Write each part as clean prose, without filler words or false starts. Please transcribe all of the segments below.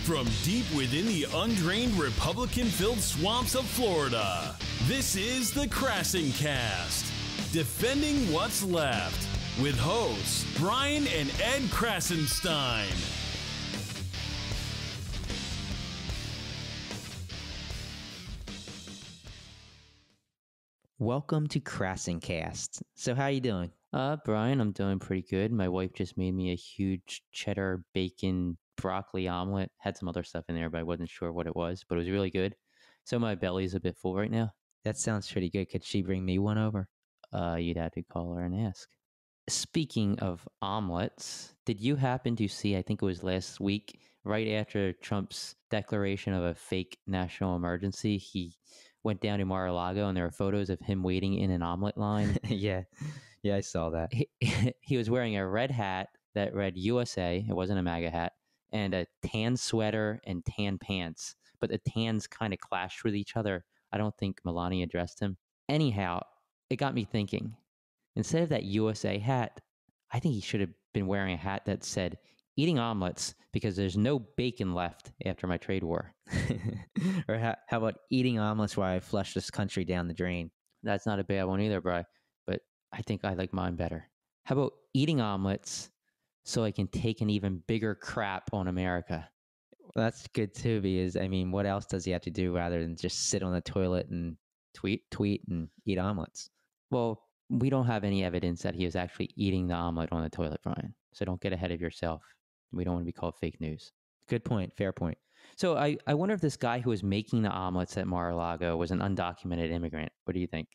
From deep within the undrained Republican-filled swamps of Florida, this is the KrassenCast, defending what's left, with hosts Brian and Ed Krassenstein. Welcome to KrassenCast. So how are you doing? Brian, I'm doing pretty good. My wife just made me a huge cheddar bacon broccoli omelet. Had some other stuff in there, but I wasn't sure what it was, but it was really good. So my belly's a bit full right now. That sounds pretty good. Could she bring me one over? You'd have to call her and ask. Speaking of omelets, did you happen to see, I think it was last week, right after Trump's declaration of a fake national emergency, he went down to Mar-a-Lago and there were photos of him waiting in an omelet line? Yeah, I saw that. He was wearing a red hat that read USA, it wasn't a MAGA hat, and a tan sweater and tan pants, but the tans kind of clashed with each other. I don't think Melania addressed him. Anyhow, it got me thinking. Instead of that USA hat, I think he should have been wearing a hat that said, eating omelets because there's no bacon left after my trade war. Or how about eating omelets while I flush this country down the drain? That's not a bad one either, Bri, but I think I like mine better. How about eating omelets so I can take an even bigger crap on America? Well, that's good too, because, I mean, what else does he have to do rather than just sit on the toilet and tweet and eat omelets? Well, we don't have any evidence that he was actually eating the omelet on the toilet, Brian. So don't get ahead of yourself. We don't want to be called fake news. Good point. Fair point. So I wonder if this guy who was making the omelets at Mar-a-Lago was an undocumented immigrant. What do you think?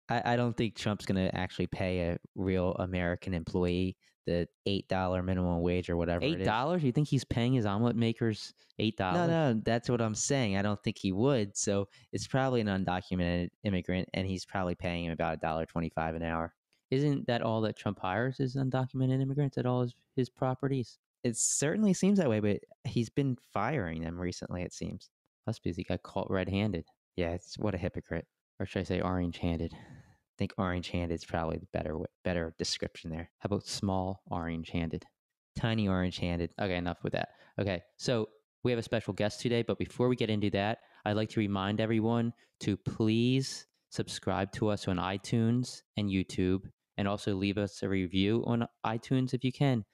I don't think Trump's going to actually pay a real American employee the $8 minimum wage or whatever it is. $8? You think he's paying his omelet makers $8? No, that's what I'm saying. I don't think he would. So it's probably an undocumented immigrant, and he's probably paying him about $1.25 an hour. Isn't that all that Trump hires is undocumented immigrants at all his properties? It certainly seems that way, but he's been firing them recently, it seems. That's because he got caught red-handed. Yeah, what a hypocrite. Or should I say orange-handed? I think orange-handed is probably the better description there. How about small orange-handed? Tiny orange-handed. Okay, enough with that. Okay, so we have a special guest today, but before we get into that, I'd like to remind everyone to please subscribe to us on iTunes and YouTube, and also leave us a review on iTunes if you can.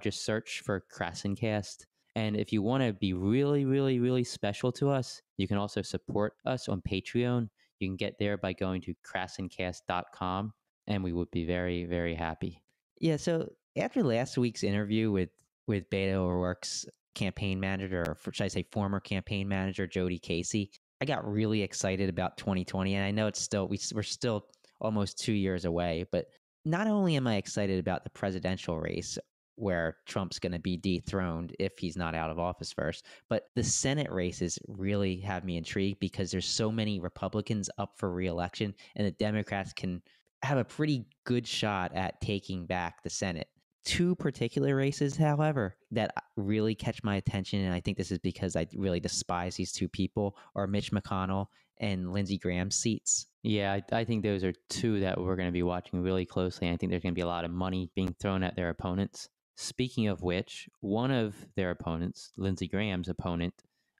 Just search for KrassenCast. And if you want to be really, really, really special to us, you can also support us on Patreon. You can get there by going to KrassenCast.com, and we would be very, very happy. Yeah, so after last week's interview with Beto O'Rourke's campaign manager, or should I say former campaign manager, Jody Casey, I got really excited about 2020. And I know we're still almost 2 years away, but not only am I excited about the presidential race, where Trump's going to be dethroned if he's not out of office first, but the Senate races really have me intrigued because there's so many Republicans up for re-election, and the Democrats can have a pretty good shot at taking back the Senate. Two particular races, however, that really catch my attention, and I think this is because I really despise these two people, are Mitch McConnell and Lindsey Graham's seats. Yeah, I think those are two that we're going to be watching really closely. I think there's going to be a lot of money being thrown at their opponents. Speaking of which, one of their opponents, Lindsey Graham's opponent,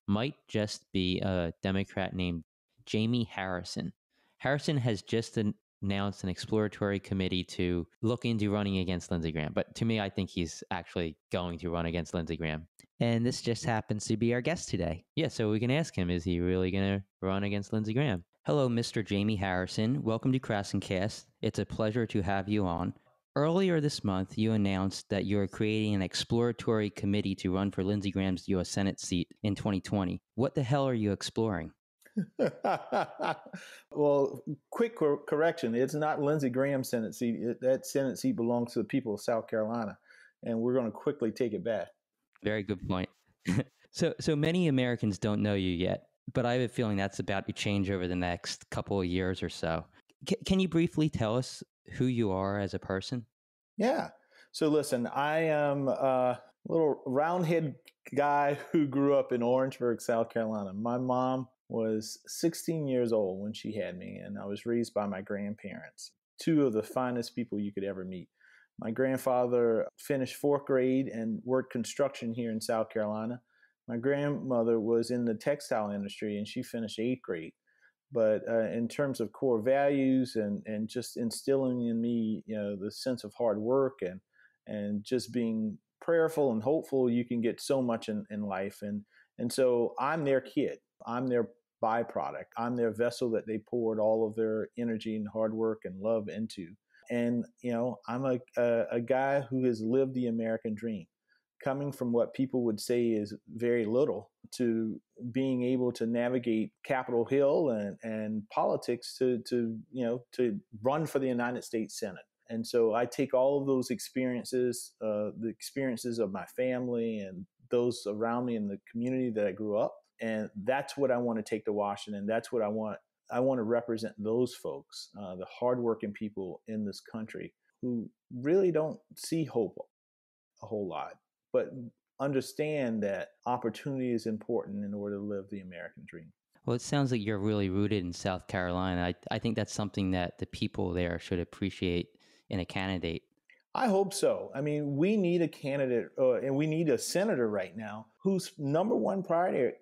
might just be a Democrat named Jaime Harrison. Harrison has just announced an exploratory committee to look into running against Lindsey Graham. But to me, I think he's actually going to run against Lindsey Graham. And this just happens to be our guest today. Yeah, so we can ask him, is he really going to run against Lindsey Graham? Hello, Mr. Jaime Harrison. Welcome to KrassenCast. It's a pleasure to have you on. Earlier this month, you announced that you are creating an exploratory committee to run for Lindsey Graham's U.S. Senate seat in 2020. What the hell are you exploring? Well, quick correction. It's not Lindsey Graham's Senate seat. That Senate seat belongs to the people of South Carolina, and we're going to quickly take it back. Very good point. So many Americans don't know you yet, but I have a feeling that's about to change over the next couple of years or so. Can you briefly tell us who you are as a person? Yeah. So listen, I am a little roundhead guy who grew up in Orangeburg, South Carolina. My mom was 16 years old when she had me, and I was raised by my grandparents, two of the finest people you could ever meet. My grandfather finished fourth grade and worked construction here in South Carolina. My grandmother was in the textile industry and she finished 8th grade. But in terms of core values and just instilling in me, the sense of hard work and just being prayerful and hopeful, you can get so much in life. And so I'm their kid. I'm their byproduct. I'm their vessel that they poured all of their energy and hard work and love into. And, I'm a guy who has lived the American dream, coming from what people would say is very little to being able to navigate Capitol Hill and politics to run for the United States Senate. And so I take all of those experiences, the experiences of my family and those around me in the community that I grew up, and that's what I want to take to Washington. That's what I want. I want to represent those folks, the hardworking people in this country who really don't see hope a whole lot, but understand that opportunity is important in order to live the American dream. Well, it sounds like you're really rooted in South Carolina. I think that's something that the people there should appreciate in a candidate. I hope so. I mean, we need a candidate and we need a senator right now whose number one priority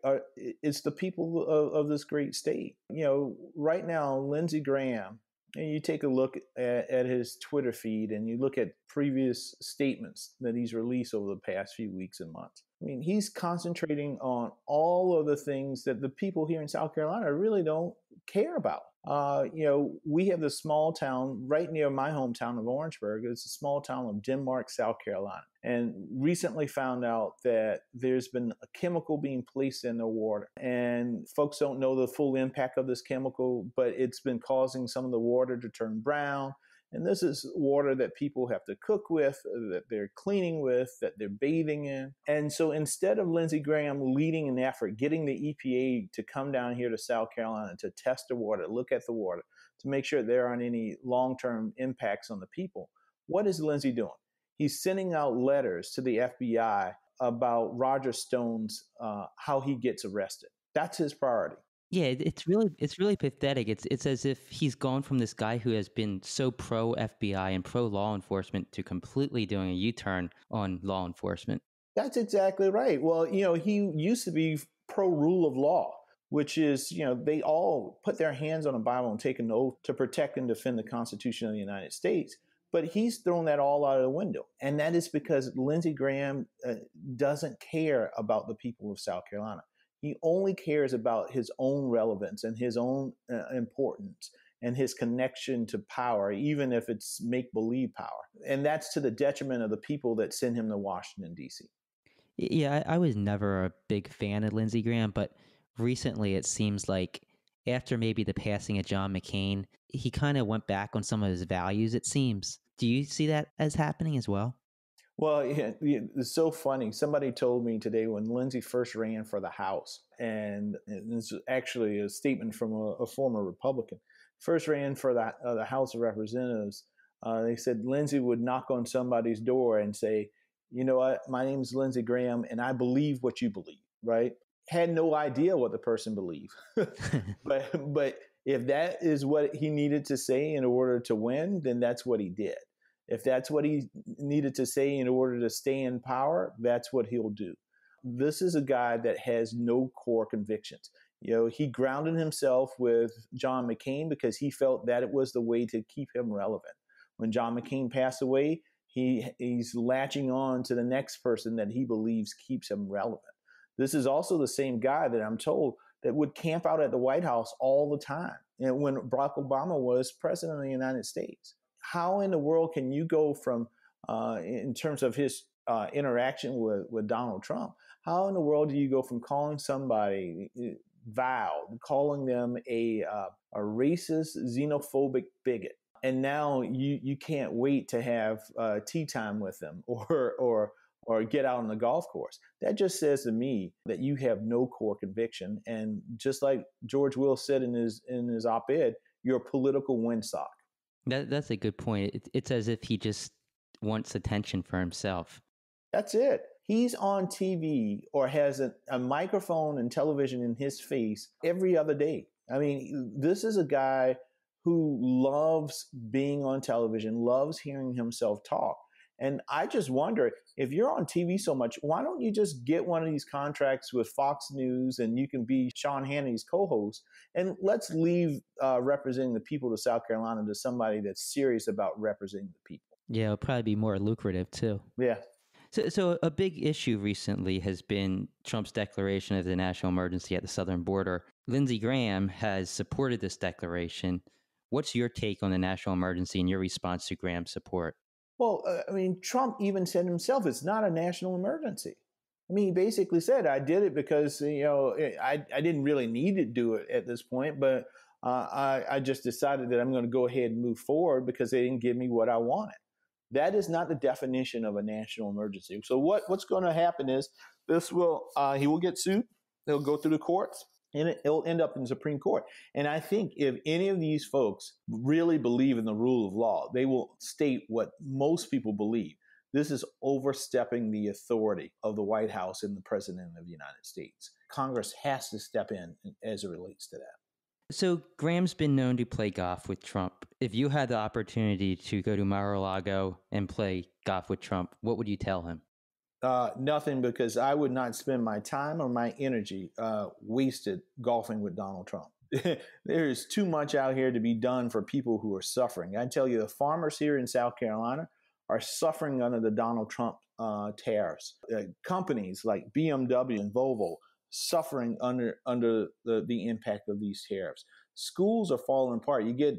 is the people of this great state. Right now, Lindsey Graham, and you take a look at his Twitter feed and you look at previous statements that he's released over the past few weeks and months. I mean, he's concentrating on all of the things that the people here in South Carolina really don't care about. We have this small town right near my hometown of Orangeburg. It's a small town of Denmark, South Carolina, and recently found out that there's been a chemical being placed in the water. And folks don't know the full impact of this chemical, but it's been causing some of the water to turn brown. And this is water that people have to cook with, that they're cleaning with, that they're bathing in. And so instead of Lindsey Graham leading an effort, getting the EPA to come down here to South Carolina to test the water, look at the water, to make sure there aren't any long-term impacts on the people, what is Lindsey doing? He's sending out letters to the FBI about Roger Stone's, how he gets arrested. That's his priority. Yeah, it's really pathetic. It's as if he's gone from this guy who has been so pro FBI and pro law enforcement to completely doing a U-turn on law enforcement. That's exactly right. Well, he used to be pro rule of law, which is, they all put their hands on a Bible and take an oath to protect and defend the Constitution of the United States. But he's thrown that all out of the window. And that is because Lindsey Graham doesn't care about the people of South Carolina. He only cares about his own relevance and his own importance and his connection to power, even if it's make-believe power. And that's to the detriment of the people that send him to Washington, D.C. Yeah, I was never a big fan of Lindsey Graham, but recently it seems like after maybe the passing of John McCain, he kind of went back on some of his values, it seems. Do you see that as happening as well? Well, it's so funny. Somebody told me today when Lindsey first ran for the House, and this is actually a statement from a former Republican, first ran for the House of Representatives. They said Lindsey would knock on somebody's door and say, you know what, my name is Lindsey Graham, and I believe what you believe, right? Had no idea what the person believed. But if that is what he needed to say in order to win, then that's what he did. If that's what he needed to say in order to stay in power, that's what he'll do. This is a guy that has no core convictions. He grounded himself with John McCain because he felt that it was the way to keep him relevant. When John McCain passed away, he's latching on to the next person that he believes keeps him relevant. This is also the same guy that I'm told that would camp out at the White House all the time when Barack Obama was president of the United States. How in the world can you go from, in terms of his interaction with Donald Trump, how in the world do you go from calling somebody vowed, calling them a racist, xenophobic bigot, and now you can't wait to have tea time with them or get out on the golf course? That just says to me that you have no core conviction, and just like George Will said in his op-ed, you're a political windsock. That's a good point. It's as if he just wants attention for himself. That's it. He's on TV or has a microphone and television in his face every other day. I mean, this is a guy who loves being on television, loves hearing himself talk. And I just wonder, if you're on TV so much, why don't you just get one of these contracts with Fox News and you can be Sean Hannity's co-host? And let's leave representing the people of South Carolina to somebody that's serious about representing the people. Yeah, it'll probably be more lucrative too. Yeah. So a big issue recently has been Trump's declaration of the national emergency at the southern border. Lindsey Graham has supported this declaration. What's your take on the national emergency and your response to Graham's support? Well, I mean, Trump even said himself, it's not a national emergency. I mean, he basically said, I did it because, I didn't really need to do it at this point, but I just decided that I'm going to go ahead and move forward because they didn't give me what I wanted. That is not the definition of a national emergency. So what's going to happen is he will get sued. He'll go through the courts and it'll end up in the Supreme Court. And I think if any of these folks really believe in the rule of law, they will state what most people believe. This is overstepping the authority of the White House and the President of the United States. Congress has to step in as it relates to that. So Graham's been known to play golf with Trump. If you had the opportunity to go to Mar-a-Lago and play golf with Trump, what would you tell him? Nothing, because I would not spend my time or my energy wasted golfing with Donald Trump. There is too much out here to be done for people who are suffering. I tell you, the farmers here in South Carolina are suffering under the Donald Trump tariffs. Companies like BMW and Volvo suffering under the impact of these tariffs. Schools are falling apart. You get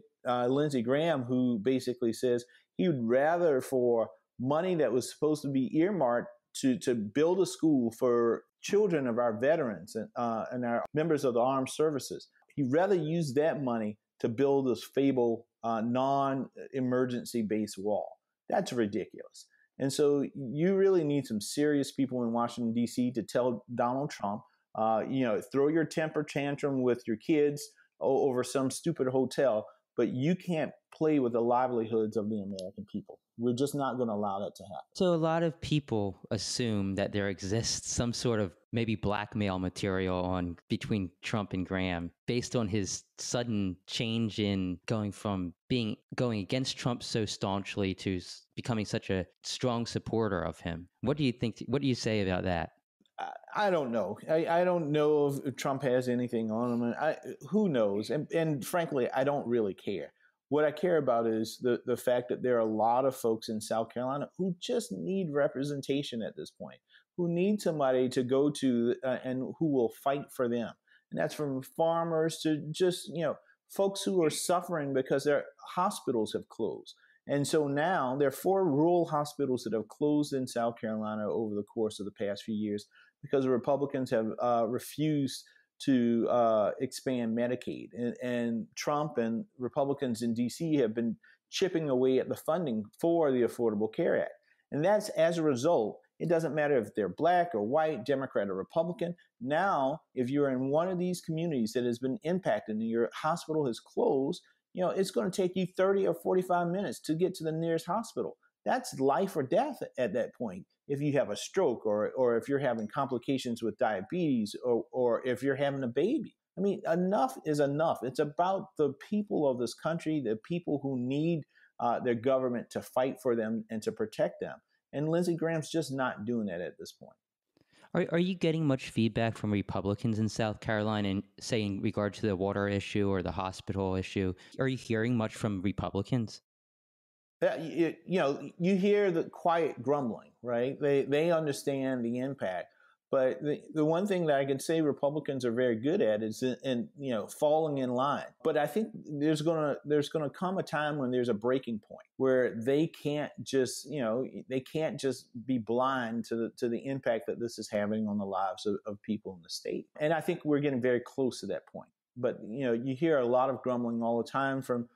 Lindsey Graham, who basically says he would rather, for money that was supposed to be earmarked to build a school for children of our veterans and our members of the armed services, he'd rather use that money to build this fable non-emergency based wall. That's ridiculous. And so you really need some serious people in Washington, D.C. to tell Donald Trump, throw your temper tantrum with your kids over some stupid hotel, but you can't play with the livelihoods of the American people. We're just not going to allow that to happen. So a lot of people assume that there exists some sort of maybe blackmail material between Trump and Graham based on his sudden change in going against Trump so staunchly to becoming such a strong supporter of him. What do you think? What do you say about that? I don't know. I don't know if Trump has anything on him. Who knows? And frankly, I don't really care. What I care about is the fact that there are a lot of folks in South Carolina who just need representation at this point, who need somebody to go to and who will fight for them. And that's from farmers to just, folks who are suffering because their hospitals have closed. And so now there are 4 rural hospitals that have closed in South Carolina over the course of the past few years because the Republicans have refused to expand Medicaid. And Trump and Republicans in D.C. have been chipping away at the funding for the Affordable Care Act. And that's as a result. It doesn't matter if they're black or white, Democrat or Republican. Now, if you're in one of these communities that has been impacted and your hospital has closed, it's going to take you 30 or 45 minutes to get to the nearest hospital. That's life or death at that point. If you have a stroke or if you're having complications with diabetes or if you're having a baby. I mean, enough is enough. It's about the people of this country, the people who need their government to fight for them and to protect them. And Lindsey Graham's just not doing that at this point. Are you getting much feedback from Republicans in South Carolina, and say in regard to the water issue or the hospital issue? Are you hearing much from Republicans? You hear the quiet grumbling, right? They understand the impact. But the one thing that I can say Republicans are very good at is falling in line. But I think there's gonna come a time when there's a breaking point where they can't just be blind to the impact that this is having on the lives of people in the state. And I think we're getting very close to that point. But you hear a lot of grumbling all the time from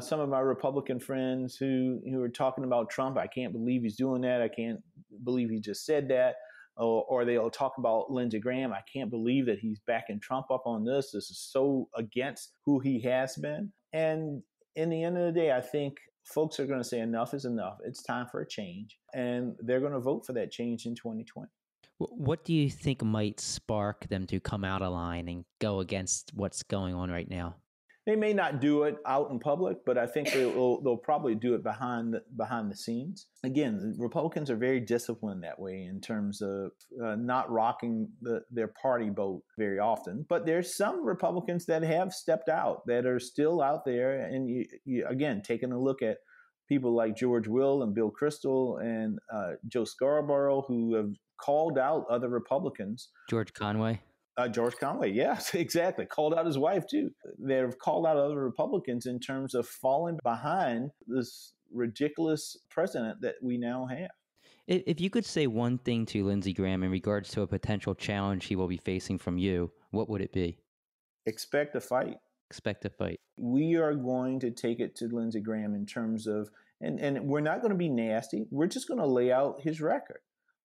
some of my Republican friends who are talking about Trump. I can't believe he's doing that. I can't believe he just said that. Or they'll talk about Lindsey Graham. I can't believe that he's backing Trump up on this. This is so against who he has been. And in the end of the day, I think folks are going to say enough is enough. It's time for a change. And they're going to vote for that change in 2020. What do you think might spark them to come out of line and go against what's going on right now? They may not do it out in public, but I think they'll probably do it behind the scenes. Again, the Republicans are very disciplined that way in terms of not rocking their party boat very often. But there's some Republicans that have stepped out, that are still out there. And you again, taking a look at people like George Will and Bill Kristol and Joe Scarborough, who have called out other Republicans. George Conway. George Conway, yes, exactly. Called out his wife, too. They've called out other Republicans in terms of falling behind this ridiculous president that we now have. If you could say one thing to Lindsey Graham in regards to a potential challenge he will be facing from you, what would it be? Expect a fight. Expect a fight. We are going to take it to Lindsey Graham in terms of, and we're not going to be nasty. We're just going to lay out his record.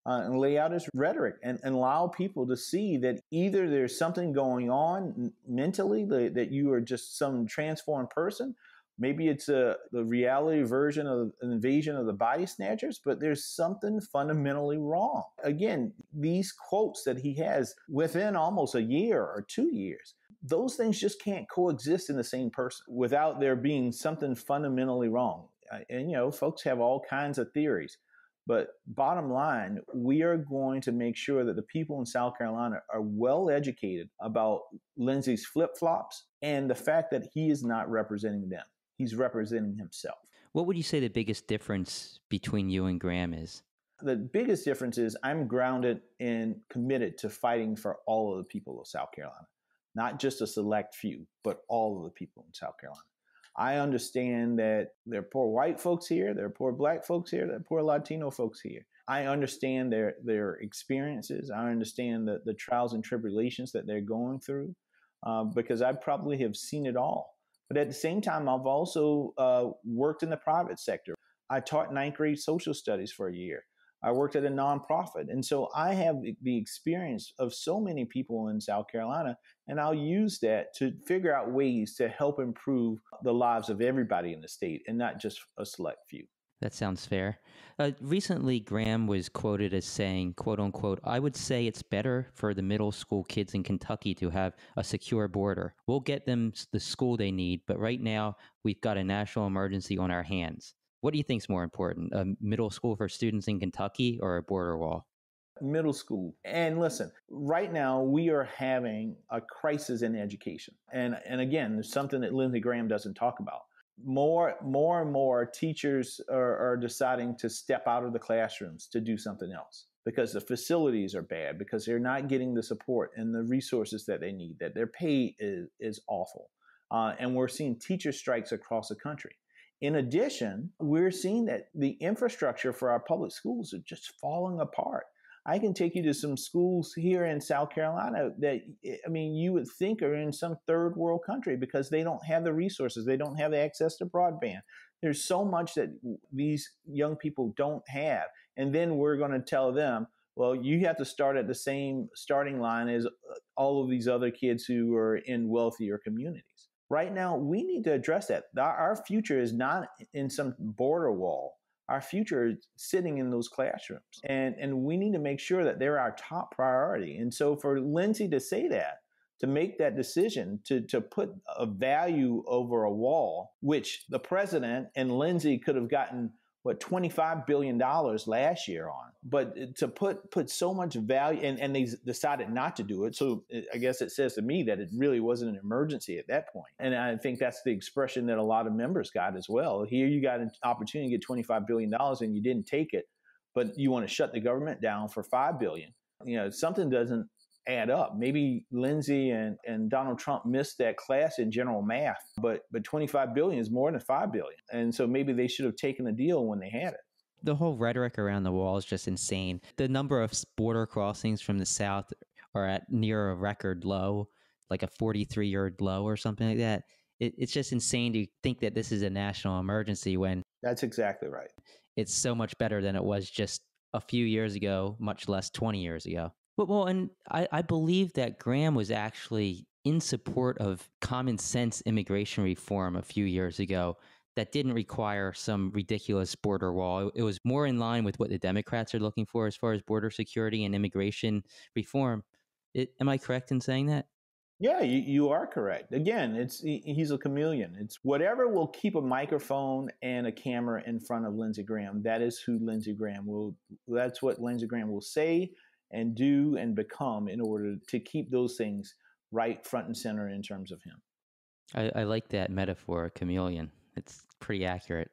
And lay out his rhetoric and allow people to see that either there's something going on mentally, that you are just some transformed person. Maybe it's the reality version of an invasion of the body snatchers, but there's something fundamentally wrong. Again, these quotes that he has within almost a year or 2 years, those things just can't coexist in the same person without there being something fundamentally wrong. And, folks have all kinds of theories. But bottom line, we are going to make sure that the people in South Carolina are well educated about Lindsey's flip-flops and the fact that he is not representing them. He's representing himself. What would you say the biggest difference between you and Graham is? The biggest difference is I'm grounded and committed to fighting for all of the people of South Carolina, not just a select few, but all of the people in South Carolina. I understand that there are poor white folks here, there are poor black folks here, there are poor Latino folks here. I understand their experiences. I understand the trials and tribulations that they're going through because I probably have seen it all. But at the same time, I've also worked in the private sector. I taught ninth grade social studies for a year. I worked at a nonprofit. And so I have the experience of so many people in South Carolina, and I'll use that to figure out ways to help improve the lives of everybody in the state and not just a select few. That sounds fair. Recently, Graham was quoted as saying, quote unquote, "I would say it's better for the middle school kids in Kentucky to have a secure border. We'll get them the school they need, but right now we've got a national emergency on our hands." What do you think is more important, a middle school for students in Kentucky or a border wall? Middle school. And listen, right now we are having a crisis in education. And again, there's something that Lindsey Graham doesn't talk about. More and more teachers are deciding to step out of the classrooms to do something else because the facilities are bad, because they're not getting the support and the resources that they need, that their pay is awful. And we're seeing teacher strikes across the country. In addition, we're seeing that the infrastructure for our public schools are just falling apart. I can take you to some schools here in South Carolina that, you would think are in some third world country because they don't have the resources. They don't have the access to broadband. There's so much that these young people don't have. And then we're going to tell them, well, you have to start at the same starting line as all of these other kids who are in wealthier communities. Right now, we need to address that. Our future is not in some border wall. Our future is sitting in those classrooms. And we need to make sure that they're our top priority. And so for Lindsey to say that, to make that decision, to put a value over a wall, which the president and Lindsey could have gotten, $25 billion last year on. But to put so much value, and they decided not to do it. So I guess it says to me that it really wasn't an emergency at that point. And I think that's the expression that a lot of members got as well. Here you got an opportunity to get $25 billion and you didn't take it, but you want to shut the government down for $5 billion. Something doesn't add up. Maybe Lindsey and Donald Trump missed that class in general math, but 25 billion is more than 5 billion. And so maybe they should have taken a deal when they had it. The whole rhetoric around the wall is just insane. The number of border crossings from the South are at near a record low, like a 43-year low or something like that. It's just insane to think that this is a national emergency when that's exactly right. It's so much better than it was just a few years ago, much less 20 years ago. Well, and I believe that Graham was actually in support of common sense immigration reform a few years ago that didn't require some ridiculous border wall. It was more in line with what the Democrats are looking for as far as border security and immigration reform. Am I correct in saying that? Yeah, you are correct. Again, he's a chameleon. It's whatever will keep a microphone and a camera in front of Lindsey Graham. That is who Lindsey Graham will. That's what Lindsey Graham will say and do and become in order to keep those things right front and center in terms of him. I like that metaphor, chameleon. It's pretty accurate.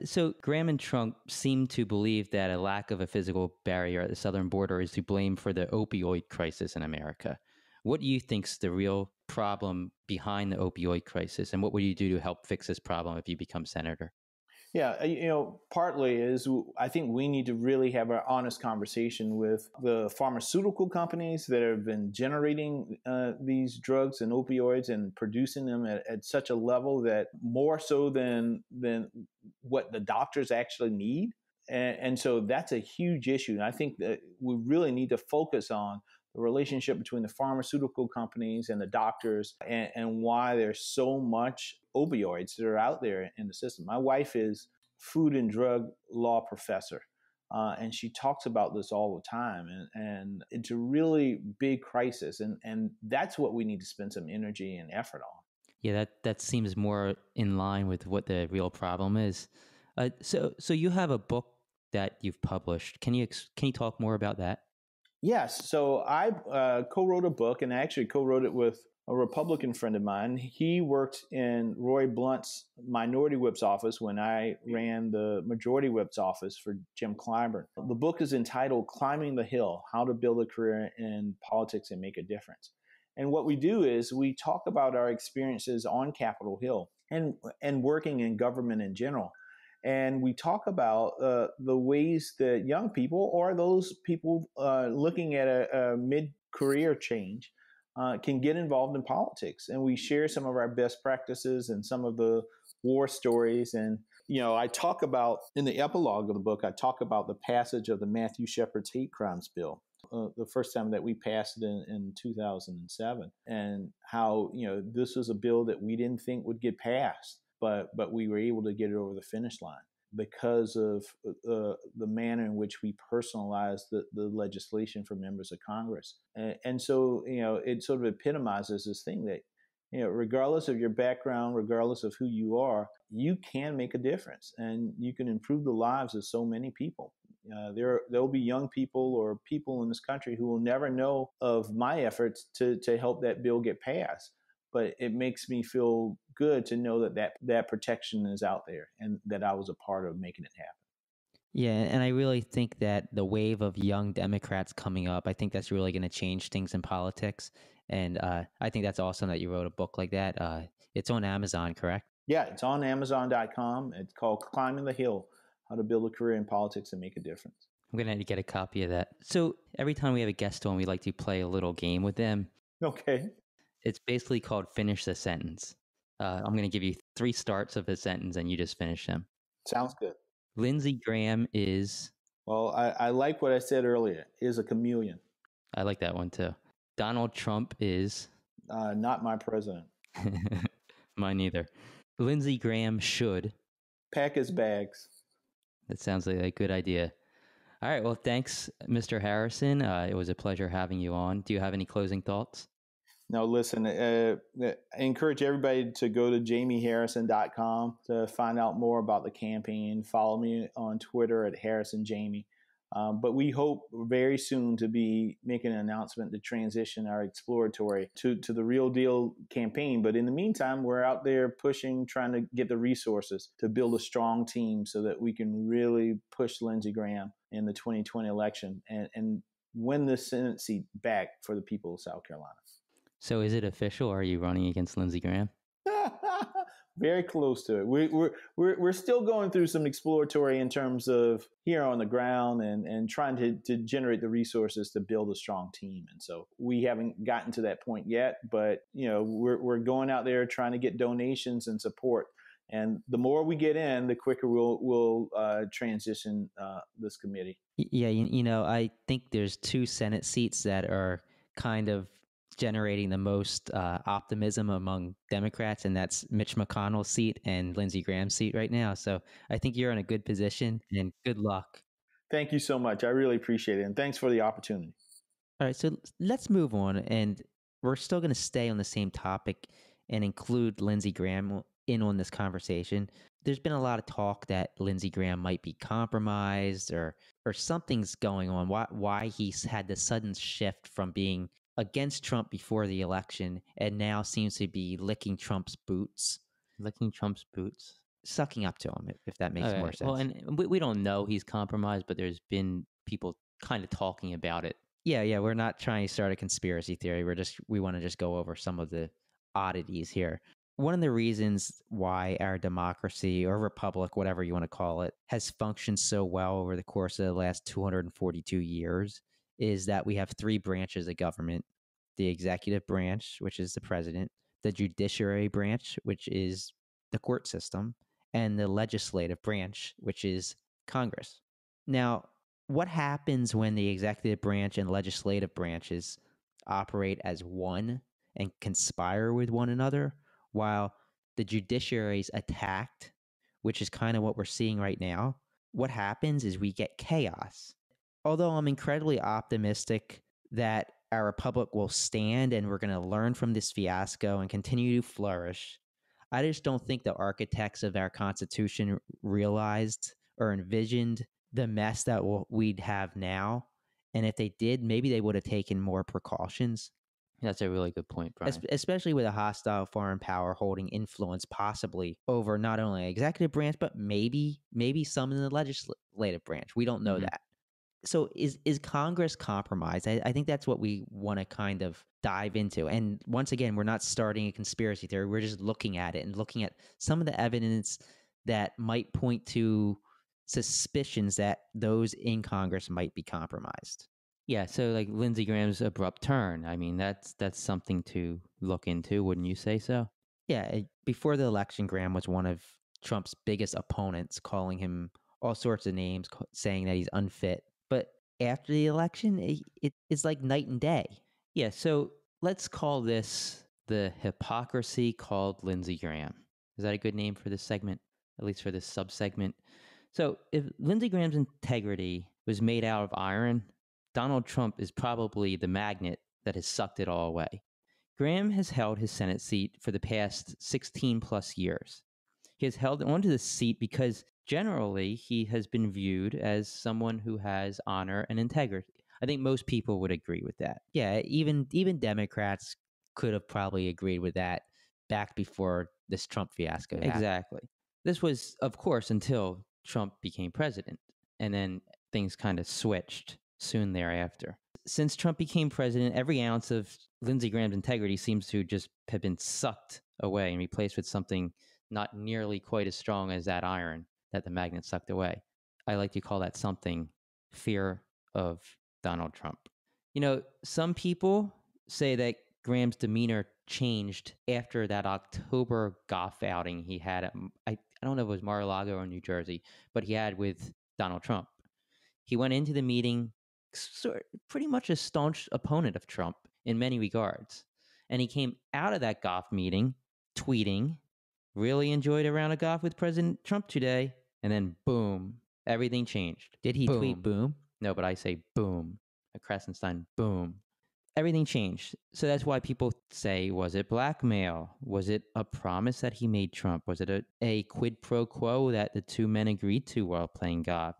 So Graham and Trump seem to believe that a lack of a physical barrier at the southern border is to blame for the opioid crisis in America. What do you think's the real problem behind the opioid crisis, and what would you do to help fix this problem if you become senator? Yeah, partly is I think we need to really have an honest conversation with the pharmaceutical companies that have been generating these drugs and opioids and producing them at such a level that more so than what the doctors actually need. And so that's a huge issue. And I think that we really need to focus on the relationship between the pharmaceutical companies and the doctors and why there's so much opioids that are out there in the system. My wife is food and drug law professor, and she talks about this all the time. And it's a really big crisis. And that's what we need to spend some energy and effort on. Yeah, that seems more in line with what the real problem is. So you have a book that you've published. Can you talk more about that? Yes. So I co-wrote a book, and I actually co-wrote it with a Republican friend of mine. He worked in Roy Blunt's Minority Whip's office when I ran the Majority Whip's office for Jim Clyburn. The book is entitled Climbing the Hill, How to Build a Career in Politics and Make a Difference. And what we do is we talk about our experiences on Capitol Hill and working in government in general. And we talk about the ways that young people or those people looking at a mid-career change can get involved in politics. And we share some of our best practices and some of the war stories. And, I talk about, in the epilogue of the book, I talk about the passage of the Matthew Shepard's hate crimes bill, the first time that we passed it in 2007, and how, this was a bill that we didn't think would get passed. But we were able to get it over the finish line because of the manner in which we personalized the legislation for members of Congress. And so, it sort of epitomizes this thing that, regardless of your background, regardless of who you are, you can make a difference and you can improve the lives of so many people. There'll be young people or people in this country who will never know of my efforts to help that bill get passed. But it makes me feel good to know that protection is out there and that I was a part of making it happen. Yeah, and I really think that the wave of young Democrats coming up, I think that's really going to change things in politics. And I think that's awesome that you wrote a book like that. It's on Amazon, correct? Yeah, it's on Amazon.com. It's called Climbing the Hill, How to Build a Career in Politics and Make a Difference. I'm going to have to get a copy of that. So every time we have a guest on, we like to play a little game with them. Okay. It's basically called Finish the Sentence. I'm going to give you 3 starts of the sentence and you just finish them. Sounds good. Lindsey Graham is... Well, I like what I said earlier, is a chameleon. I like that one too. Donald Trump is... not my president. Mine neither. Lindsey Graham should... pack his bags. That sounds like a good idea. All right, well, thanks, Mr. Harrison. It was a pleasure having you on. Do you have any closing thoughts? No, listen, I encourage everybody to go to JaimeHarrison.com to find out more about the campaign. Follow me on Twitter at HarrisonJaime. But we hope very soon to be making an announcement to transition our exploratory to the real deal campaign. But in the meantime, we're out there pushing, trying to get the resources to build a strong team so that we can really push Lindsey Graham in the 2020 election and win the Senate seat back for the people of South Carolina. So is it official? Are you running against Lindsey Graham? Very close to it. We're still going through some exploratory in terms of here on the ground and trying to generate the resources to build a strong team. And so we haven't gotten to that point yet, but we're going out there trying to get donations and support. And the more we get in, the quicker we'll transition this committee. Yeah, I think there's 2 Senate seats that are kind of generating the most optimism among Democrats, and that's Mitch McConnell's seat and Lindsey Graham's seat right now. So I think you're in a good position, and good luck. Thank you so much. I really appreciate it, and thanks for the opportunity. All right, so let's move on. And we're still going to stay on the same topic and include Lindsey Graham in on this conversation. There's been a lot of talk that Lindsey Graham might be compromised or something's going on. Why he's had this sudden shift from being against Trump before the election and now seems to be licking Trump's boots. Licking Trump's boots? Sucking up to him, if that makes more sense. Well, and we don't know he's compromised, but there's been people kind of talking about it. Yeah, we're not trying to start a conspiracy theory. We want to just go over some of the oddities here. One of the reasons why our democracy or republic, whatever you want to call it, has functioned so well over the course of the last 242 years is that we have three branches of government: the executive branch, which is the president, the judiciary branch, which is the court system, and the legislative branch, which is Congress. Now, what happens when the executive branch and legislative branches operate as one and conspire with one another while the judiciary is attacked, which is kind of what we're seeing right now? What happens is we get chaos. Although I'm incredibly optimistic that our republic will stand and we're going to learn from this fiasco and continue to flourish, I just don't think the architects of our Constitution realized or envisioned the mess that we'd have now. And if they did, maybe they would have taken more precautions. That's a really good point, Brian. Especially with a hostile foreign power holding influence possibly over not only the executive branch, but maybe some in the legislative branch. We don't know that. So is Congress compromised? I think that's what we want to kind of dive into. And once again, we're not starting a conspiracy theory. We're just looking at it and looking at some of the evidence that might point to suspicions that those in Congress might be compromised. Yeah, so like Lindsey Graham's abrupt turn, I mean, that's something to look into, wouldn't you say so? Yeah, before the election, Graham was one of Trump's biggest opponents, calling him all sorts of names, saying that he's unfit. But after the election, it's like night and day. Yeah, so let's call this the hypocrisy called Lindsey Graham. Is that a good name for this segment, at least for this subsegment? So if Lindsey Graham's integrity was made out of iron, Donald Trump is probably the magnet that has sucked it all away. Graham has held his Senate seat for the past 16 plus years. He has held onto this seat because generally he has been viewed as someone who has honor and integrity. I think most people would agree with that. Yeah, even Democrats could have probably agreed with that back before this Trump fiasco happened. Exactly. This was, of course, until Trump became president, and then things kind of switched soon thereafter. Since Trump became president, every ounce of Lindsey Graham's integrity seems to just have been sucked away and replaced with something not nearly quite as strong as that iron that the magnet sucked away. I like to call that something fear of Donald Trump. You know, some people say that Graham's demeanor changed after that October golf outing he had at, I don't know if it was Mar-a-Lago or New Jersey, but he had with Donald Trump. He went into the meeting pretty much a staunch opponent of Trump in many regards. And he came out of that golf meeting tweeting, really enjoyed a round of golf with President Trump today. And then boom, everything changed. Did he tweet boom? No, but I say boom. At KrassenCast, boom. Everything changed. So that's why people say, was it blackmail? Was it a promise that he made Trump? Was it a quid pro quo that the two men agreed to while playing golf?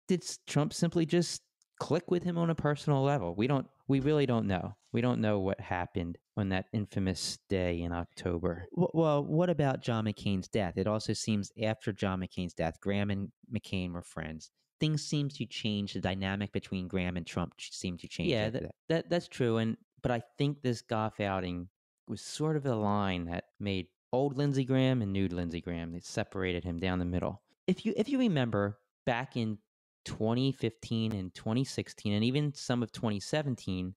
Did Trump simply just click with him on a personal level? We really don't know. We don't know what happened on that infamous day in October. Well, what about John McCain's death? It also seems after John McCain's death, Graham and McCain were friends. Things seem to change. The dynamic between Graham and Trump seemed to change. Yeah, that's true. But I think this golf outing was sort of a line that made old Lindsey Graham and new Lindsey Graham. They separated him down the middle. If you remember back in 2015 and 2016 and even some of 2017,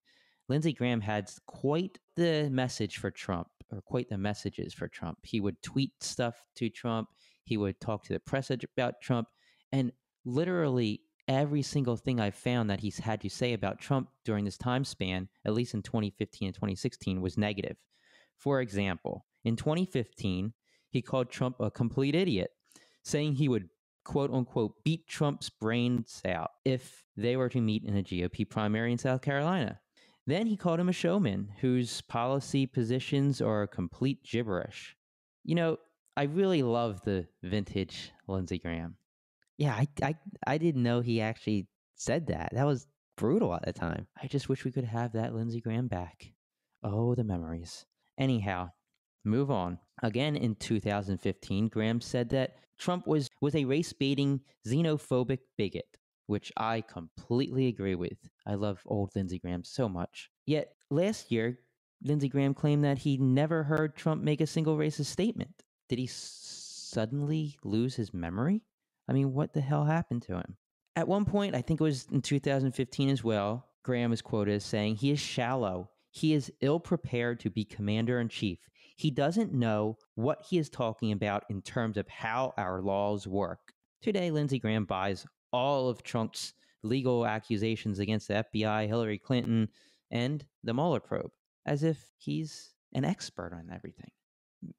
Lindsey Graham had quite the message for Trump, or quite the messages for Trump. He would tweet stuff to Trump. He would talk to the press about Trump. And literally every single thing I found that he's had to say about Trump during this time span, at least in 2015 and 2016, was negative. For example, in 2015, he called Trump a complete idiot, saying he would quote unquote beat Trump's brains out if they were to meet in a GOP primary in South Carolina. Then he called him a showman whose policy positions are complete gibberish. You know, I really love the vintage Lindsey Graham. Yeah, I didn't know he actually said that. That was brutal at the time. I just wish we could have that Lindsey Graham back. Oh, the memories. Anyhow, move on. Again in 2015, Graham said that Trump was a race-baiting, xenophobic bigot, which I completely agree with. I love old Lindsey Graham so much. Yet last year, Lindsey Graham claimed that he never heard Trump make a single racist statement. Did he suddenly lose his memory? I mean, what the hell happened to him? At one point, I think it was in 2015 as well, Graham was quoted as saying, "He is shallow. He is ill prepared to be commander in chief. He doesn't know what he is talking about in terms of how our laws work." Today, Lindsey Graham buys all of Trump's legal accusations against the FBI, Hillary Clinton, and the Mueller probe, as if he's an expert on everything.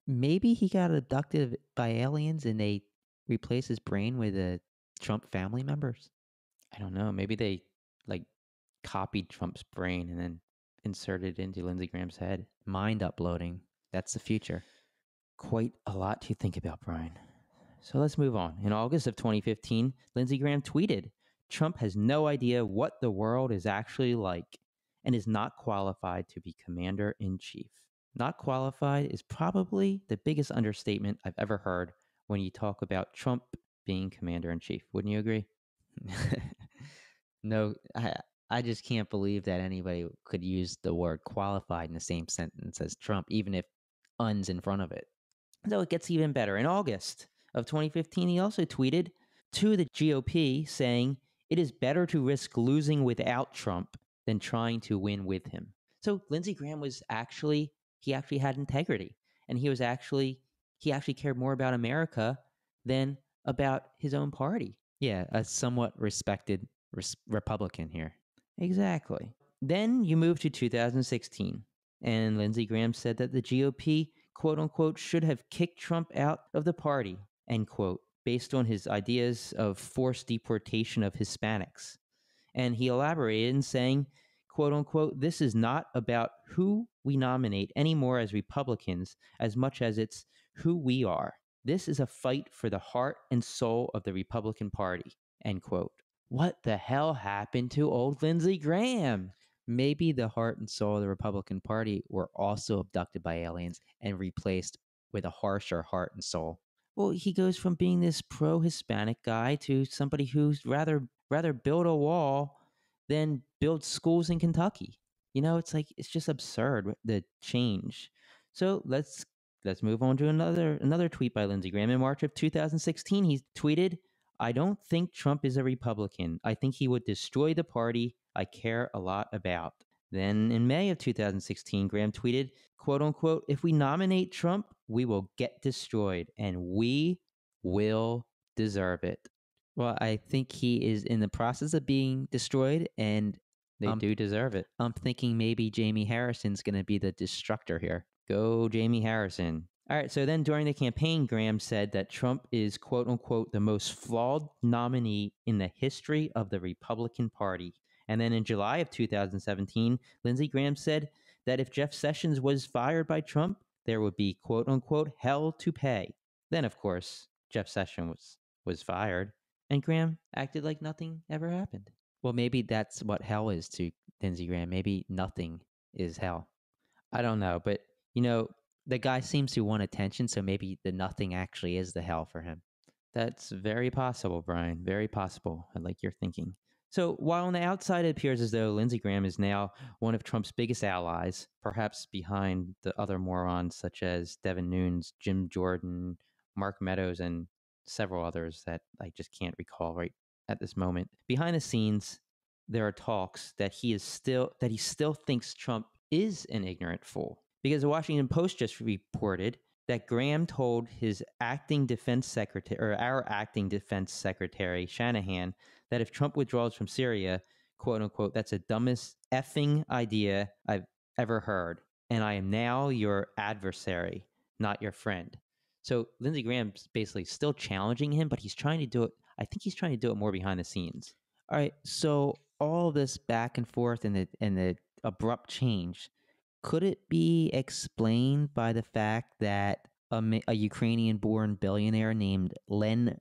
Maybe he got abducted by aliens and they replaced his brain with a Trump family members. I don't know. Maybe they like copied Trump's brain and then inserted it into Lindsey Graham's head. Mind uploading. That's the future. Quite a lot to think about, Brian. So let's move on. In August of 2015, Lindsey Graham tweeted, "Trump has no idea what the world is actually like and is not qualified to be commander-in-chief." Not qualified is probably the biggest understatement I've ever heard when you talk about Trump being commander-in-chief. Wouldn't you agree? No, I just can't believe that anybody could use the word qualified in the same sentence as Trump, even if un's in front of it. So it gets even better. In August of 2015, he also tweeted to the GOP saying, "It is better to risk losing without Trump than trying to win with him." So Lindsey Graham he actually had integrity, and he actually cared more about America than about his own party. Yeah, a somewhat respected Republican here. Exactly. Then you move to 2016, and Lindsey Graham said that the GOP, quote unquote, should have kicked Trump out of the party, end quote, based on his ideas of forced deportation of Hispanics. And he elaborated in saying, quote unquote, "This is not about who we nominate anymore as Republicans as much as it's who we are. This is a fight for the heart and soul of the Republican Party," end quote. What the hell happened to old Lindsey Graham? Maybe the heart and soul of the Republican Party were also abducted by aliens and replaced with a harsher heart and soul. Well, he goes from being this pro-Hispanic guy to somebody who's rather build a wall than build schools in Kentucky. You know, it's just absurd, the change. So let's move on to another tweet by Lindsey Graham. In March of 2016, he tweeted, "I don't think Trump is a Republican. I think he would destroy the party I care a lot about." Then in May of 2016, Graham tweeted, quote unquote, "If we nominate Trump, we will get destroyed, and we will deserve it." Well, I think he is in the process of being destroyed, and they do deserve it. I'm thinking maybe Jaime Harrison's going to be the destructor here. Go Jaime Harrison. All right, so then during the campaign, Graham said that Trump is, quote unquote, the most flawed nominee in the history of the Republican Party. And then in July of 2017, Lindsey Graham said that if Jeff Sessions was fired by Trump, there would be, quote unquote, hell to pay. Then, of course, Jeff Sessions was fired, and Graham acted like nothing ever happened. Well, maybe that's what hell is to Lindsey Graham. Maybe nothing is hell. I don't know, but, you know, the guy seems to want attention, so maybe the nothing actually is the hell for him. That's very possible, Brian. Very possible. I like your thinking. So while on the outside it appears as though Lindsey Graham is now one of Trump's biggest allies, perhaps behind the other morons such as Devin Nunes, Jim Jordan, Mark Meadows, and several others that I just can't recall right at this moment. Behind the scenes, there are talks that he still thinks Trump is an ignorant fool. Because the Washington Post just reported that Graham told his acting defense secretary, or our acting defense secretary, Shanahan, that if Trump withdraws from Syria, quote unquote, "That's the dumbest effing idea I've ever heard. And I am now your adversary, not your friend." So Lindsey Graham's basically still challenging him, but he's trying to do it. I think he's trying to do it more behind the scenes. All right. So all this back and forth and the abrupt change. Could it be explained by the fact that a Ukrainian-born billionaire named Len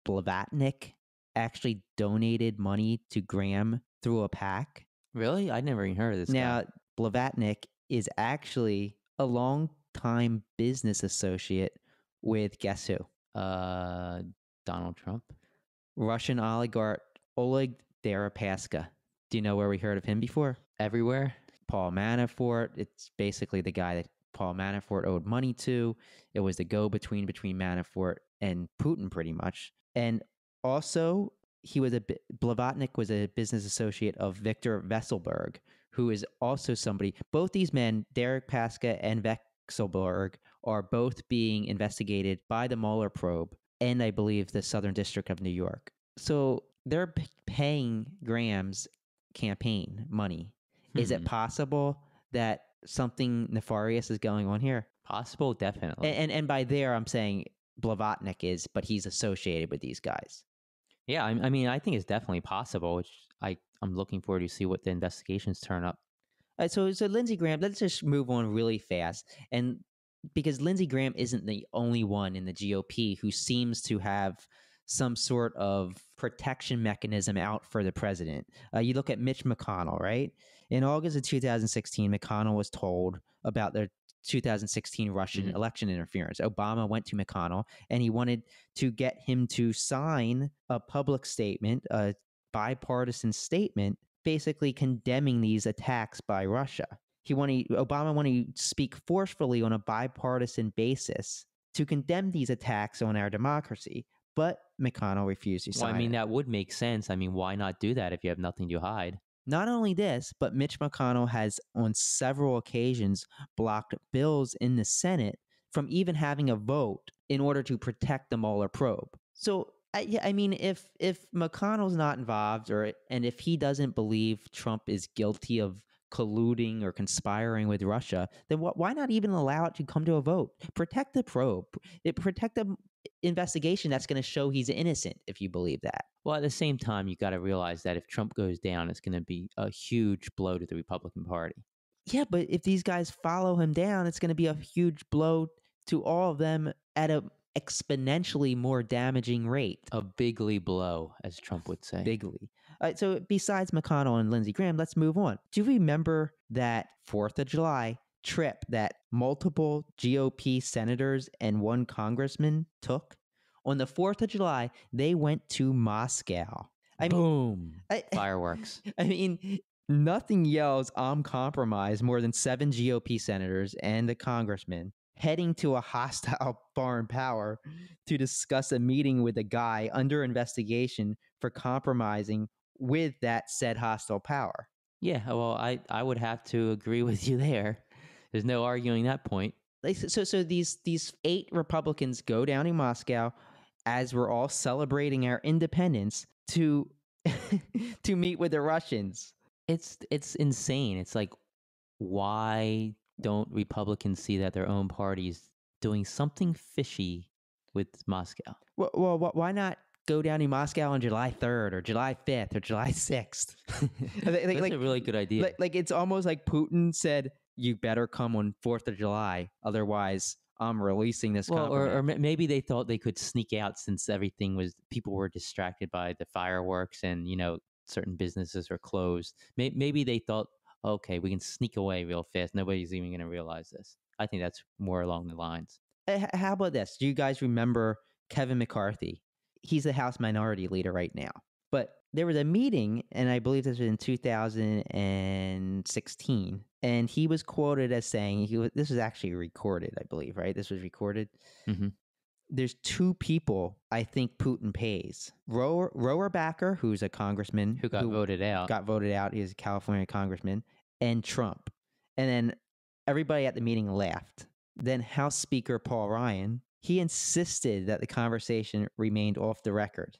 Blavatnik actually donated money to Graham through a PAC? Really? I'd never even heard of this Now, guy. Blavatnik is actually a long-time business associate with, guess who? Donald Trump? Russian oligarch Oleg Deripaska. Do you know where we heard of him before? Everywhere? Paul Manafort. It's basically the guy that Paul Manafort owed money to. It was the go-between between Manafort and Putin, pretty much. And also, Blavatnik was a business associate of Viktor Vesselberg, who is also somebody. Both these men, Derek Paska and Vesselberg, are both being investigated by the Mueller probe and I believe the Southern District of New York. So they're paying Graham's campaign money. Is it possible that something nefarious is going on here? Possible, definitely. And by there, I'm saying Blavatnik is, but he's associated with these guys. Yeah, I mean, I think it's definitely possible, which I'm looking forward to see what the investigations turn up. So Lindsey Graham, let's just move on really fast. And because Lindsey Graham isn't the only one in the GOP who seems to have some sort of protection mechanism out for the president. You look at Mitch McConnell, right? In August of 2016, McConnell was told about the 2016 Russian election interference. Obama went to McConnell and he wanted to get him to sign a public statement, a bipartisan statement, basically condemning these attacks by Russia. Obama wanted to speak forcefully on a bipartisan basis to condemn these attacks on our democracy, but McConnell refused to sign Well, I mean, it. that would make sense. I mean, why not do that if you have nothing to hide? Not only this, but Mitch McConnell has on several occasions blocked bills in the Senate from even having a vote in order to protect the Mueller probe. So, I mean, if McConnell's not involved, and if he doesn't believe Trump is guilty of colluding or conspiring with Russia, then why not even allow it to come to a vote? Protect the probe. Protect the investigation that's going to show he's innocent, if you believe that. Well, at the same time, you got to realize that if Trump goes down, it's going to be a huge blow to the Republican Party. Yeah, but if these guys follow him down, it's going to be a huge blow to all of them at a exponentially more damaging rate. A bigly blow, as Trump would say. Bigly. So besides McConnell and Lindsey Graham, let's move on. Do you remember that 4th of July trip that multiple GOP senators and one congressman took? On the 4th of July, they went to Moscow. Boom. Fireworks. I mean, nothing yells "I'm compromised" more than 7 GOP senators and a congressman heading to a hostile foreign power to discuss a meeting with a guy under investigation for compromising with that said hostile power. Yeah, well, I would have to agree with you there. There's no arguing that point. So these 8 Republicans go down in Moscow as we're all celebrating our independence to to meet with the Russians. It's insane. It's like, why don't Republicans see that their own party's doing something fishy with Moscow? Well, why not go down to Moscow on July 3rd or July 5th or July 6th? That's a really good idea. Like it's almost like Putin said, you better come on 4th of July, otherwise I'm releasing this. Well, or maybe they thought they could sneak out since people were distracted by the fireworks and, certain businesses are closed. Maybe they thought, okay, we can sneak away real fast. Nobody's even going to realize this. I think that's more along the lines. How about this? Do you guys remember Kevin McCarthy? He's the House Minority Leader right now. But there was a meeting, and I believe this was in 2016, and he was quoted as saying, this was actually recorded, I believe, right? This was recorded. Mm-hmm. There's 2 people I think Putin pays. Rower Backer, who's a congressman. Who got voted out. Got voted out. He's a California congressman. And Trump. And then everybody at the meeting laughed. Then House Speaker Paul Ryan, he insisted that the conversation remained off the record.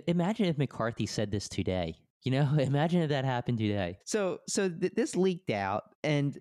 Imagine if McCarthy said this today. Imagine if that happened today. So this leaked out. And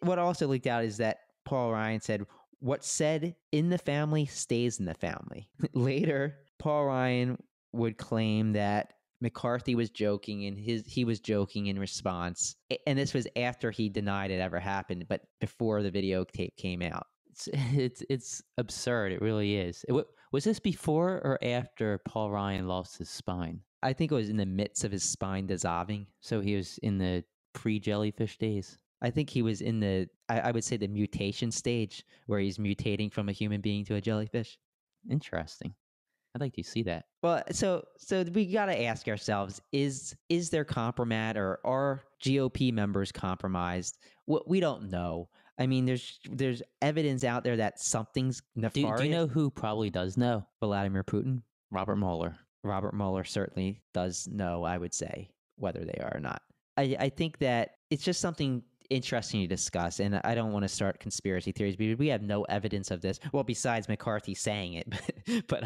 what also leaked out is that Paul Ryan said, "What's said in the family stays in the family." Later, Paul Ryan would claim that McCarthy was joking, and he was joking in response. And this was after he denied it ever happened, but before the videotape came out. It's absurd. It really is. Was this before or after Paul Ryan lost his spine? I think it was in the midst of his spine dissolving. So he was in the pre-jellyfish days. I think he was in the, I would say, the mutation stage where he's mutating from a human being to a jellyfish. Interesting. I'd like to see that. Well, so we got to ask ourselves: is there compromat, or are GOP members compromised? We don't know. I mean, there's evidence out there that something's nefarious. Do you know who probably does know? Vladimir Putin? Robert Mueller. Robert Mueller certainly does know, I would say, whether they are or not. I think that it's just something interesting to discuss, and I don't want to start conspiracy theories because we have no evidence of this. Well, besides McCarthy saying it, but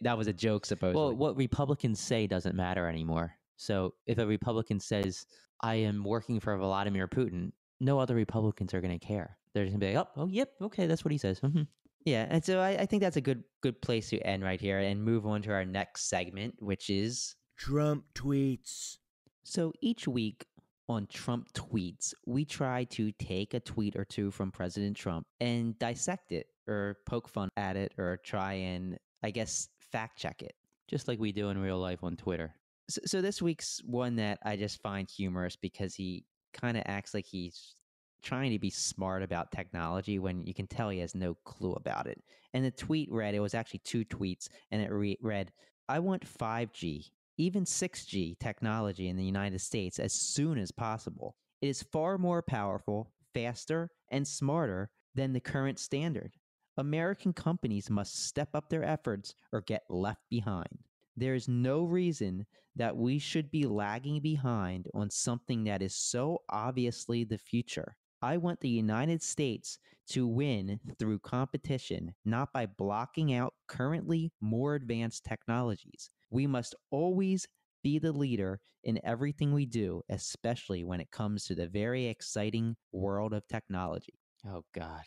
that was a joke, supposedly. Well, what Republicans say doesn't matter anymore. So if a Republican says, "I am working for Vladimir Putin," no other Republicans are going to care. They're just going to be like, "Oh, yep, okay, that's what he says." Mm-hmm. Yeah, and so I think that's a good place to end right here and move on to our next segment, which is Trump tweets. So each week on Trump tweets, we try to take a tweet or two from President Trump and dissect it or poke fun at it or try and, I guess, fact check it. Just like we do in real life on Twitter. So this week's one that I just find humorous because he kind of acts like he's trying to be smart about technology when you can tell he has no clue about it. And the tweet read, it was actually two tweets, and it read, "I want 5G, even 6G technology in the United States as soon as possible. It is far more powerful, faster, and smarter than the current standard. American companies must step up their efforts or get left behind. There is no reason that we should be lagging behind on something that is so obviously the future. I want the United States to win through competition, not by blocking out currently more advanced technologies. We must always be the leader in everything we do, especially when it comes to the very exciting world of technology." Oh God.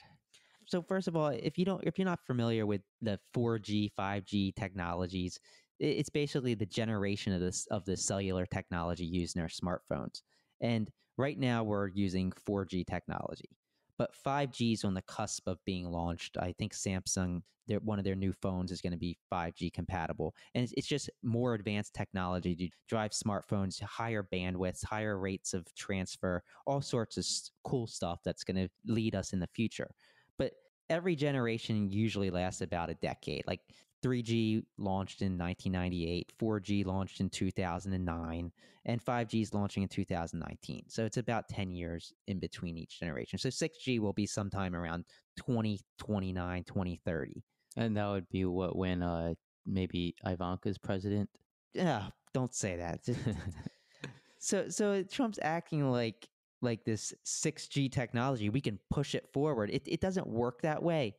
So first of all, if you're not familiar with the 4G, 5G technologies, it's basically the generation of the cellular technology used in our smartphones. And right now we're using 4G technology, but 5G is on the cusp of being launched. I think Samsung, one of their new phones is going to be 5G compatible. And it's just more advanced technology to drive smartphones to higher bandwidths, higher rates of transfer, all sorts of cool stuff that's going to lead us in the future. But every generation usually lasts about a decade. Like 3G launched in 1998, 4G launched in 2009, and 5G is launching in 2019. So it's about 10 years in between each generation. So 6G will be sometime around 2029, 2030. And that would be when maybe Ivanka's president? Yeah, don't say that. So Trump's acting like this 6G technology, we can push it forward. It doesn't work that way.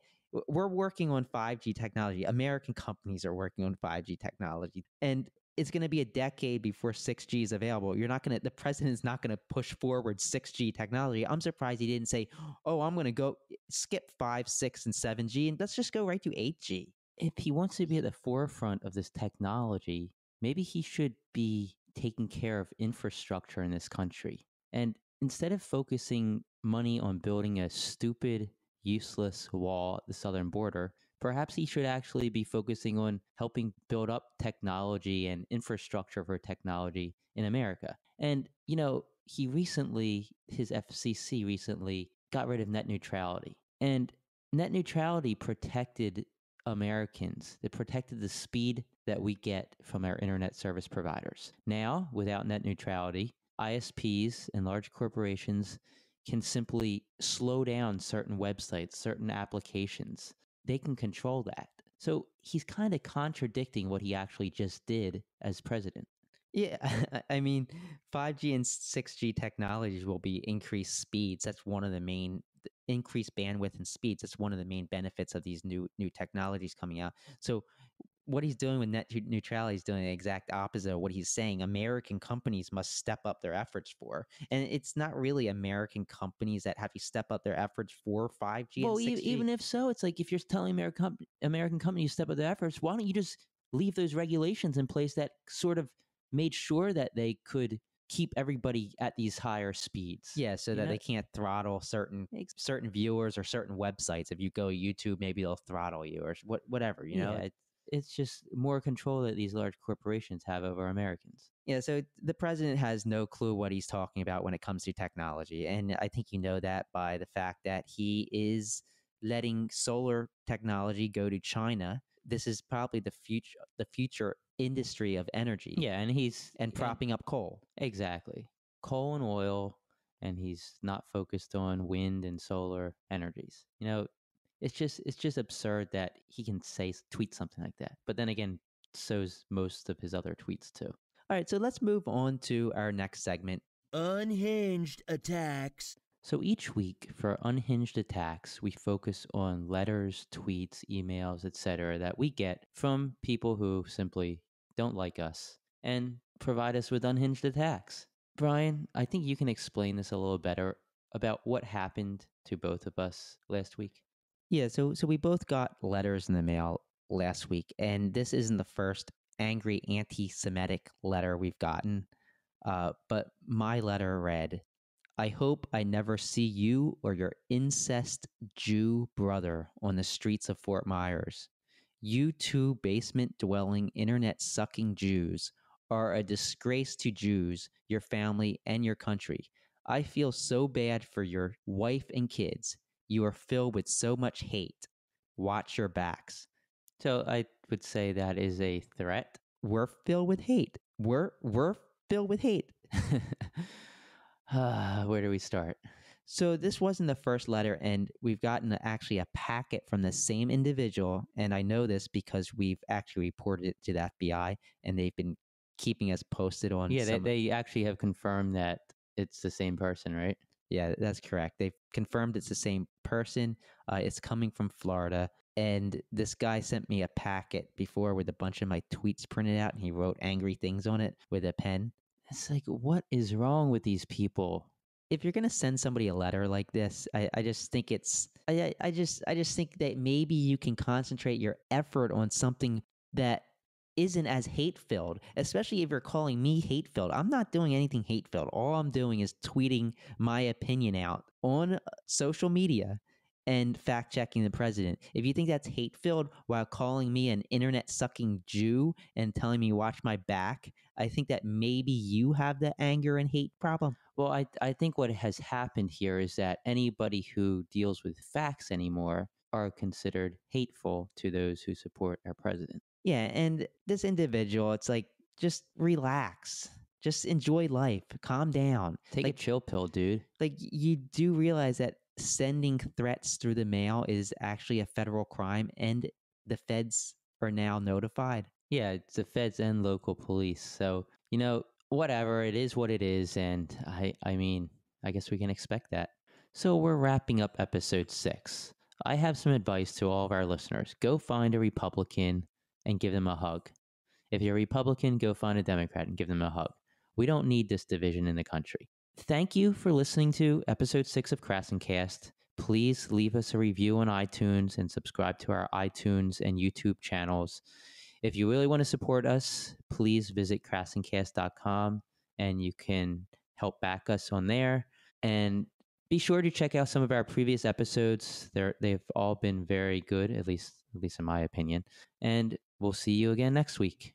We're working on 5G technology. American companies are working on 5G technology. And it's going to be a decade before 6G is available. The president's not going to push forward 6G technology. I'm surprised he didn't say, "Oh, I'm going to go skip 5, 6, and 7G, and let's just go right to 8G. If he wants to be at the forefront of this technology, maybe he should be taking care of infrastructure in this country. And instead of focusing money on building a stupid, useless wall at the southern border, perhaps he should actually be focusing on helping build up technology and infrastructure for technology in America. And, his FCC recently got rid of net neutrality. And net neutrality protected Americans. It protected the speed that we get from our internet service providers. Now, without net neutrality, ISPs and large corporations can simply slow down certain websites, certain applications. They can control that. So he's kind of contradicting what he actually just did as president. Yeah, I mean, 5G and 6G technologies will be increased speeds. That's one of the main increased bandwidth and speeds. That's one of the main benefits of these new technologies coming out. So what he's doing with net neutrality is doing the exact opposite of what he's saying American companies must step up their efforts for. And it's not really American companies that have to step up their efforts for 5G well, and 6G. Even if so, it's like if you're telling American companies to step up their efforts, why don't you just leave those regulations in place that sort of made sure that they could keep everybody at these higher speeds. Yeah, so that they can't throttle certain viewers or certain websites. If you go YouTube, maybe they'll throttle you or whatever, you know? It's just more control that these large corporations have over Americans. Yeah, so the president has no clue what he's talking about when it comes to technology. And I think you know that by the fact that he is letting solar technology go to China. This is probably the future industry of energy. Yeah, and propping up coal. Exactly. Coal and oil, and he's not focused on wind and solar energies. It's just absurd that he can tweet something like that. But then again, so's most of his other tweets too. All right, so let's move on to our next segment. Unhinged attacks. So each week for Unhinged Attacks, we focus on letters, tweets, emails, etc. that we get from people who simply don't like us and provide us with unhinged attacks. Brian, I think you can explain this a little better about what happened to both of us last week. Yeah, so we both got letters in the mail last week, and this isn't the first angry anti-Semitic letter we've gotten, but my letter read, "I hope I never see you or your incest Jew brother on the streets of Fort Myers. You two basement-dwelling, internet-sucking Jews are a disgrace to Jews, your family, and your country. I feel so bad for your wife and kids. You are filled with so much hate. Watch your backs." So I would say that is a threat. We're filled with hate. We're filled with hate. Where do we start? So this wasn't the first letter, and we've gotten actually a packet from the same individual, and I know this because we've actually reported it to the FBI, and they've been keeping us posted on. Yeah, they actually have confirmed that it's the same person, right? Yeah, that's correct. They've confirmed it's the same person. It's coming from Florida, and this guy sent me a packet before with a bunch of my tweets printed out, and he wrote angry things on it with a pen. It's like, what is wrong with these people? If you're gonna send somebody a letter like this, I just think I just think that maybe you can concentrate your effort on something that isn't as hate-filled, especially if you're calling me hate-filled. I'm not doing anything hate-filled. All I'm doing is tweeting my opinion out on social media and fact-checking the president. If you think that's hate-filled while calling me an internet-sucking Jew and telling me watch my back, I think that maybe you have the anger and hate problem. Well, I think what has happened here is that anybody who deals with facts anymore are considered hateful to those who support our president. Yeah, and this individual, it's like, just relax. Just enjoy life. Calm down. Take a chill pill, dude. Like, you do realize that sending threats through the mail is actually a federal crime, and the feds are now notified. Yeah, it's the feds and local police. So, whatever, it is what it is, and I mean, I guess we can expect that. So we're wrapping up episode 6. I have some advice to all of our listeners. Go find a Republican and give them a hug. If you're a Republican, go find a Democrat and give them a hug. We don't need this division in the country. Thank you for listening to episode 6 of KrassenCast. Please leave us a review on iTunes and subscribe to our iTunes and YouTube channels. If you really want to support us, please visit KrassenCast.com and you can help back us on there. And be sure to check out some of our previous episodes. They've all been very good, at least in my opinion. And we'll see you again next week.